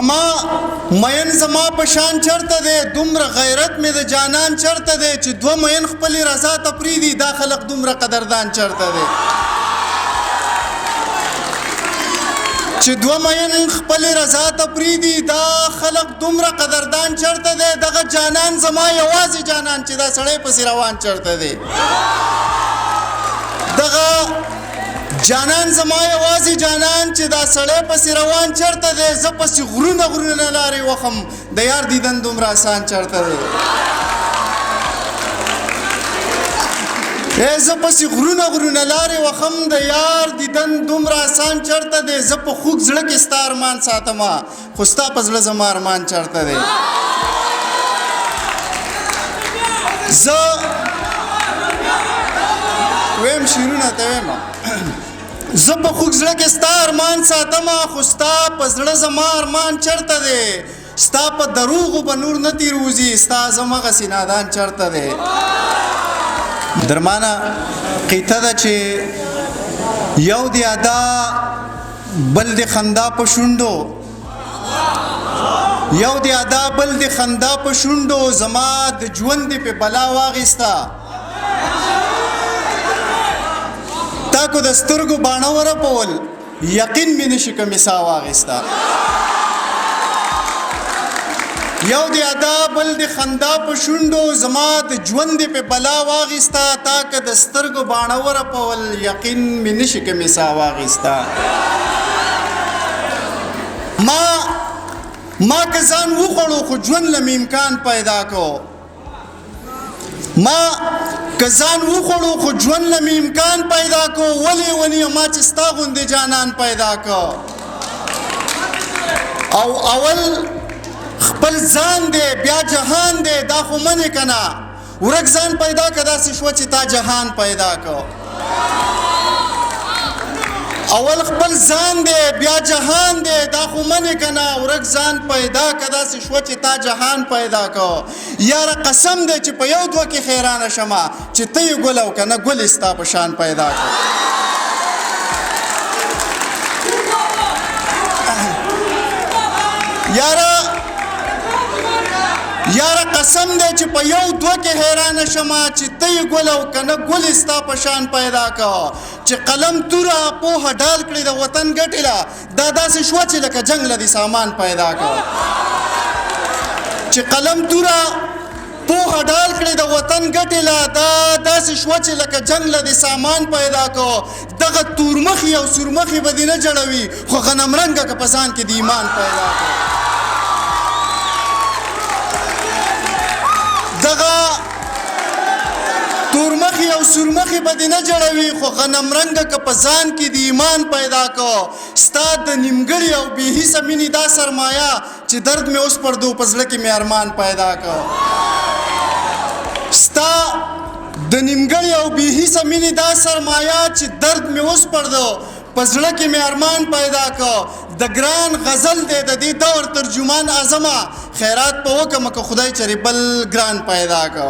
پما مین زما پشان چرته دی دومره غیرت مې د جانان چرته دی چې دوه مین خپلې رضا ته پرېږدي دا خلق دومره قدردان چرته دی چې دوه مین خپلې رضا ته پرېږدي دا خلق دومره قدردان چرته دی دغه جانان زما یوازې جانان چې دا سړی پسې روان چرته دی دغه جانان زما یوازې جانان چې دا سړی پسې روان چرته دی زه پسې غرونه غرونه لارې وخم د یار دیدن دومره اسان چرته دی زه پسې غرونه غرونه لارې وخم د یار دیدن دومره اسان چرته دی زه په خوږ زړه کې ستا ارمان ساتمه خو ستا په زړه زما ارمان چرته دی زه ویم شیرونه ته ویم زه په خوږ زړه کې ستا ارمان ساتمه خو ستا په زړه زما ارمان چرته دی ستا په دروغو به نور نه تیروځي ستا زمغسې نادان چرته دی درمانه قیته ده چې یو دی ادا بل دی خندا په شونډو یو دی ادا بل دی خندا په شونډو زما د ژوند دی په بلا واغېسته تا کو د سترګو باڼه ورپول یقین مې نشي که مې ساه واغېسته یو دی ادا بل دی خندا په شونډو زما د ژوند دی په بلا واغېسته تا که د سترګو باڼه ورپول یقین مې نشي که مې ساه واغېسته ما که ځان وخوړو خو ژوند له مې امکان پیدا کو ما که ځان وخوړو خو ژوند له مې امکان پیدا کو ولې ونیه ما چې ستا غوندې جانان پیدا کو او اول خپل ځان دی بیا جهان دی دا خو منې که نه ورک ځان پیدا که داسې شوه چې تا جهان پیدا کو اول خپل ځان دی بیا جهان دی دا خو منې که نه ورک ځان پیدا که داسې شوه چې تا جهان پیدا کو یاره قسم دی چې په یو دوه کې خیرانه شمه چې ته یې ګل او که نه ګل یې ستا په شان پیدا کو یاره قسم دی چې په یو دوه کې حیرانه شمه چې ته یې ګل او که نه ګل یې ستا په شان پیدا کو چې قلم توره پوهه ډال کړې د وطن ګټې له دا داسې شوه چې لکه جنګ له دې سامان پیدا کو چې قلم توره پوهه ډال کړې د وطن ګټې له دا داسې شوه چې لکه جنګ له دې سامان پیدا کو دغه تورمخي او سورمخي به دې نه جړوي خو غنمرنګه که په ځان کې د ایمان پیدا کو دغه تورمخي او سورمخي به دې نه جړوي خو غنمرنګه که په ځان کې د ایمان پیدا کو ستا د نیمګړي او بې حسه مینې دا سرمایه چې درد مې اوس پر دو په زړه کې مې ارمان پیدا کو ستا د نیمګړي او بې حسه مینې دا سرمایه چې درد مې اوس پر دو په زړه کې مې ارمان پیدا کو د ګران غزل دی د دې دور ترجمان اعظمه خیرات په وکړمه که خدای چرې بل ګران پیدا کو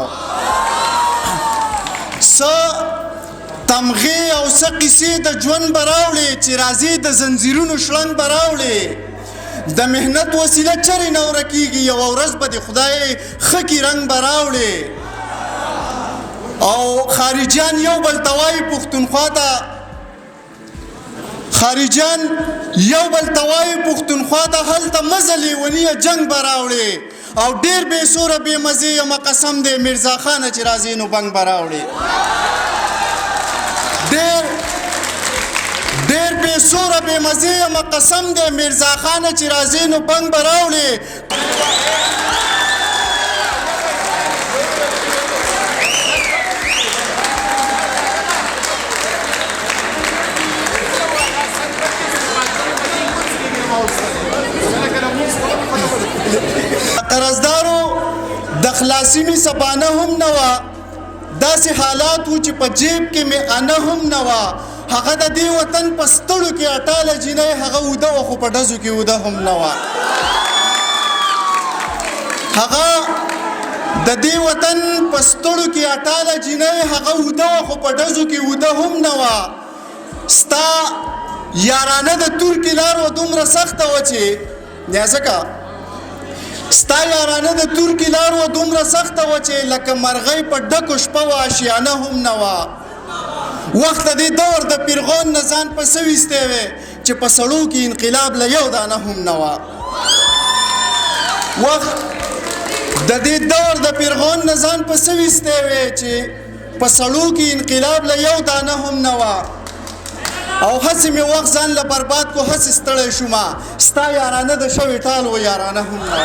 څه تمغې او څه قیسې د ژوند به راوړې چې راځي د زنځیرونو شړنګ به راوړې د محنت وسیله چرې نه ورکېږي یوه ورځ به د خدای ښه کې رنګ به راوړې او خارجیان یو بل ته وایي پښتونخوا ته خارجیان یو بل ته وایي پښتونخوا ته هلته مزه لیونیه جنګ به راوړې او ډېر بې سوره بې مزې یمه قسم دی میرزا خانه چې راځي نو بنګ به راوړې ډېر بې سوره بې مزې یمه قسم دی میرزا خانه چې راځي نو بنګ به راوړې قرضدارو د خلاصینې سبانه هم نه وه داسې حالات وو چې په جیب کې مې انه هم نه وه هغه د دې وطن په ستړو کې اټاله جینۍ هغه اوده وه خو په ډزو کې اوده هم نه وه هغه د دې وطن په ستړو کې اټاله جینۍ هغه اوده وه خو په ډزو کې اوده هم نه وه ستا یارانه د تور کې لار و دومره سخته وه چې یا ځکه ستا یارانه د تور کې لار وه دومره سخته وه چې لکه مرغۍ په ډکو شپه وه اشیانه هم نه وه وخت د دې دور د پیرغون نه ځان په څه ویستی وې چې په سړو کې انقلاب له یو دانه هم نه وه وخت د دې دور د پیرغون نه ځان په څه ویستی وې چې په سړو کې انقلاب له یو دانه هم نه وه او هسې مې وخت ځان له برباد کو هسې ستړی شومه ستا یارانه د شوې ټال و یارانه هم نه